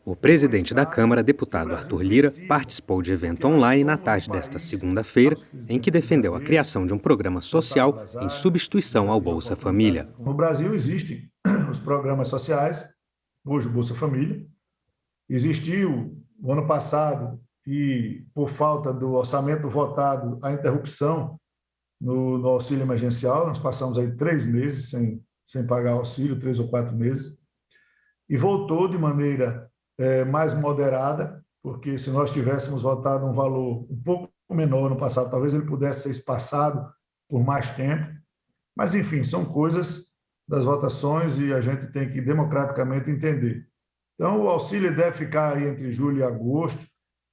O presidente da Câmara, deputado Arthur Lira, participou de evento online na tarde desta segunda-feira, em que defendeu a criação de um programa social em substituição ao Bolsa Família. No Brasil existem os programas sociais, hoje o Bolsa Família. Existiu no ano passado e, por falta do orçamento votado, a interrupção no auxílio emergencial. Nós passamos aí 3 meses sem pagar auxílio, 3 ou 4 meses. E voltou de maneira mais moderada, porque se nós tivéssemos votado um valor um pouco menor no passado, talvez ele pudesse ser espaçado por mais tempo. Mas, enfim, são coisas das votações e a gente tem que democraticamente entender. Então, o auxílio deve ficar aí entre julho e agosto.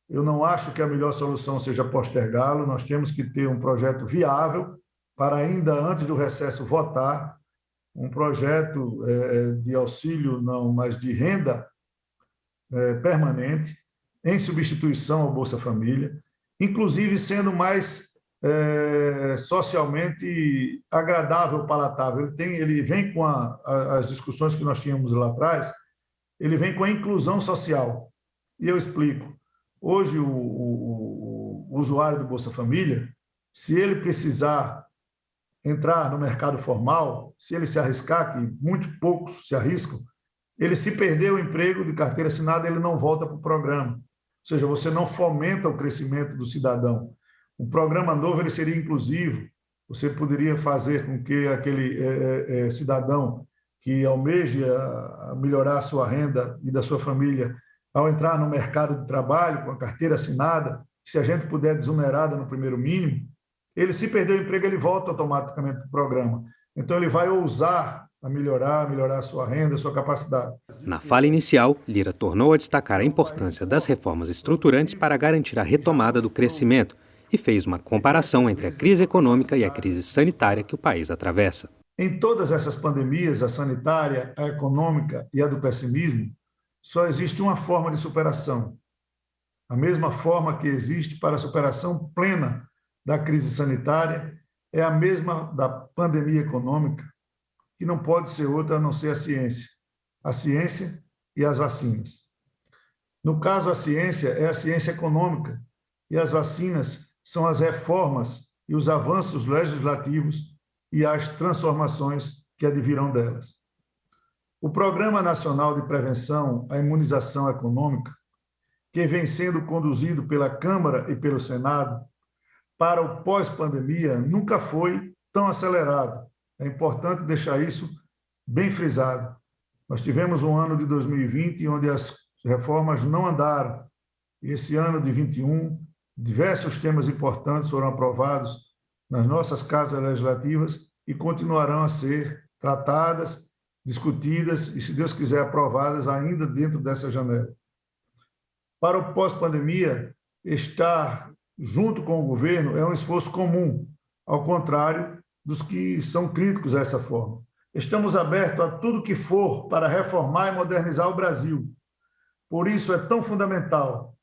Eu não acho que a melhor solução seja postergá-lo. Nós temos que ter um projeto viável para ainda antes do recesso votar um projeto de auxílio, não, mas de renda permanente, em substituição ao Bolsa Família, inclusive sendo mais socialmente agradável, palatável. Ele vem com as discussões que nós tínhamos lá atrás, ele vem com a inclusão social. E eu explico. Hoje, o usuário do Bolsa Família, se ele precisar entrar no mercado formal, se ele se arriscar, que muito poucos se arriscam, ele se perder o emprego de carteira assinada, ele não volta para o programa. Ou seja, você não fomenta o crescimento do cidadão. O programa novo ele seria inclusivo. Você poderia fazer com que aquele cidadão que almeja melhorar a sua renda e da sua família, ao entrar no mercado de trabalho com a carteira assinada, se a gente puder desonerada no primeiro mínimo, ele, se perder o emprego, ele volta automaticamente para o programa. Então, ele vai ousar a melhorar a sua renda, a sua capacidade. Na fala inicial, Lira tornou a destacar a importância das reformas estruturantes para garantir a retomada do crescimento e fez uma comparação entre a crise econômica e a crise sanitária que o país atravessa. Em todas essas pandemias, a sanitária, a econômica e a do pessimismo, só existe uma forma de superação. A mesma forma que existe para a superação plena da crise sanitária é a mesma da pandemia econômica, que não pode ser outra a não ser a ciência e as vacinas. No caso, a ciência é a ciência econômica e as vacinas são as reformas e os avanços legislativos e as transformações que advirão delas. O Programa Nacional de Prevenção à Imunização Econômica, que vem sendo conduzido pela Câmara e pelo Senado, para o pós-pandemia, nunca foi tão acelerado. É importante deixar isso bem frisado. Nós tivemos um ano de 2020 onde as reformas não andaram. E esse ano de 2021, diversos temas importantes foram aprovados nas nossas casas legislativas e continuarão a ser tratadas, discutidas e, se Deus quiser, aprovadas ainda dentro dessa janela. Para o pós-pandemia, estar junto com o governo é um esforço comum, ao contrário dos que são críticos a essa forma. Estamos abertos a tudo que for para reformar e modernizar o Brasil. Por isso é tão fundamental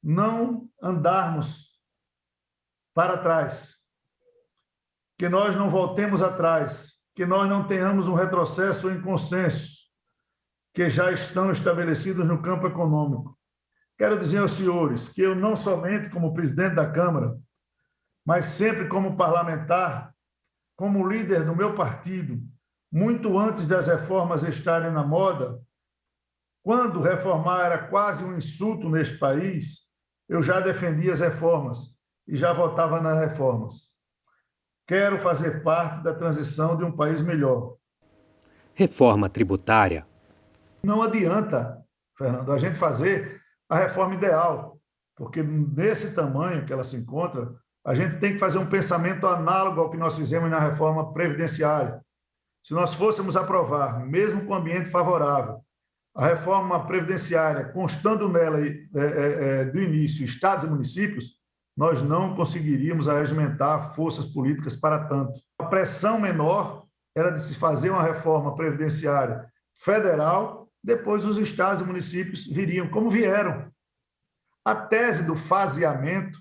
não andarmos para trás, que nós não voltemos atrás, que nós não tenhamos um retrocesso em consensos que já estão estabelecidos no campo econômico. Quero dizer aos senhores que eu, não somente como presidente da Câmara, mas sempre como parlamentar, como líder do meu partido, muito antes das reformas estarem na moda, quando reformar era quase um insulto neste país, eu já defendia as reformas e já votava nas reformas. Quero fazer parte da transição de um país melhor. Reforma tributária. Não adianta, Fernando, a gente fazer a reforma ideal, porque nesse tamanho que ela se encontra, a gente tem que fazer um pensamento análogo ao que nós fizemos na reforma previdenciária. Se nós fôssemos aprovar, mesmo com ambiente favorável, a reforma previdenciária, constando nela do início estados e municípios, nós não conseguiríamos arregimentar forças políticas para tanto. A pressão menor era de se fazer uma reforma previdenciária federal, depois os estados e municípios viriam, como vieram. A tese do faseamento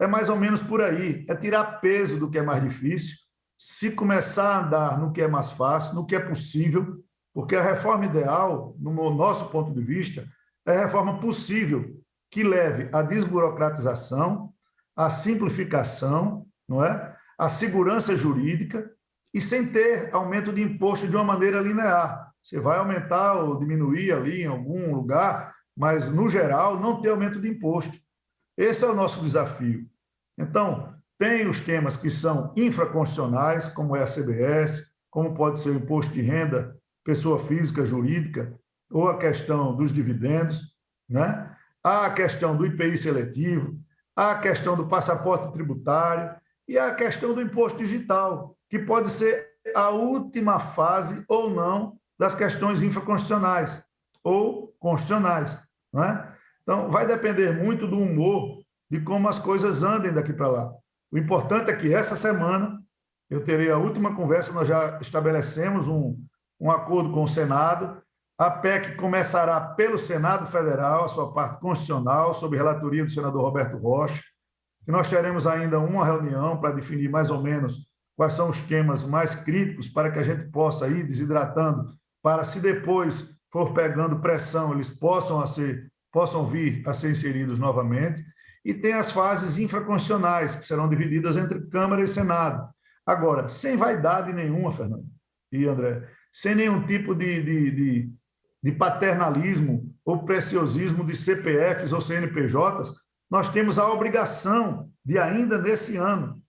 é mais ou menos por aí, é tirar peso do que é mais difícil, se começar a andar no que é mais fácil, no que é possível, porque a reforma ideal, no nosso ponto de vista, é reforma possível que leve à desburocratização, à simplificação, não é? À segurança jurídica e sem ter aumento de imposto de uma maneira linear. Você vai aumentar ou diminuir ali em algum lugar, mas, no geral, não ter aumento de imposto. Esse é o nosso desafio. Então, tem os temas que são infraconstitucionais, como é a CBS, como pode ser o imposto de renda, pessoa física, jurídica, ou a questão dos dividendos, né? Há a questão do IPI seletivo, há a questão do passaporte tributário e há a questão do imposto digital, que pode ser a última fase ou não das questões infraconstitucionais ou constitucionais, não é? Então, vai depender muito do humor de como as coisas andem daqui para lá. O importante é que essa semana eu terei a última conversa, nós já estabelecemos um acordo com o Senado. A PEC começará pelo Senado Federal, a sua parte constitucional, sob relatoria do senador Roberto Rocha, que nós teremos ainda uma reunião para definir mais ou menos quais são os temas mais críticos para que a gente possa ir desidratando, para se depois for pegando pressão, eles possam vir a ser inseridos novamente. E tem as fases infraconstitucionais, que serão divididas entre Câmara e Senado. Agora, sem vaidade nenhuma, Fernando e André, sem nenhum tipo de paternalismo ou preciosismo de CPFs ou CNPJs, nós temos a obrigação de, ainda nesse ano,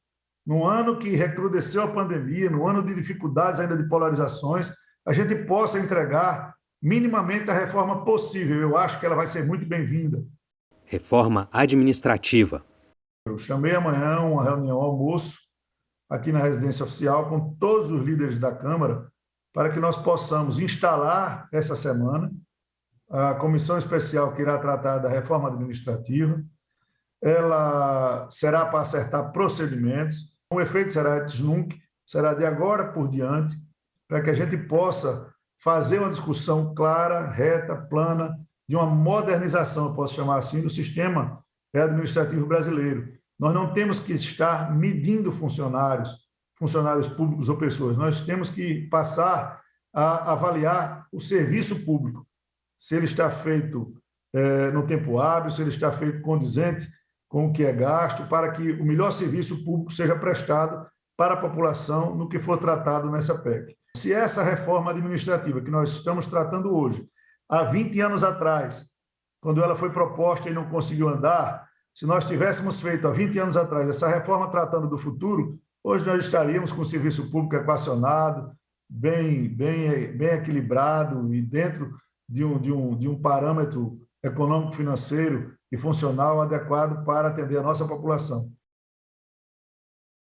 no ano que recrudesceu a pandemia, no ano de dificuldades ainda de polarizações, a gente possa entregar minimamente a reforma possível. Eu acho que ela vai ser muito bem-vinda. Reforma administrativa. Eu chamei amanhã uma reunião almoço aqui na residência oficial com todos os líderes da Câmara para que nós possamos instalar essa semana a comissão especial que irá tratar da reforma administrativa. Ela será para acertar procedimentos, o efeito será ex nunc, será de agora por diante, para que a gente possa fazer uma discussão clara, reta, plana, de uma modernização, eu posso chamar assim, do sistema administrativo brasileiro. Nós não temos que estar medindo funcionários públicos ou pessoas, nós temos que passar a avaliar o serviço público, se ele está feito no tempo hábil, se ele está feito condizente com o que é gasto, para que o melhor serviço público seja prestado para a população no que for tratado nessa PEC. Se essa reforma administrativa que nós estamos tratando hoje, há 20 anos atrás, quando ela foi proposta e não conseguiu andar, se nós tivéssemos feito há 20 anos atrás essa reforma tratando do futuro, hoje nós estaríamos com o serviço público equacionado, bem equilibrado e dentro de um parâmetro econômico-financeiro e funcional adequado para atender a nossa população.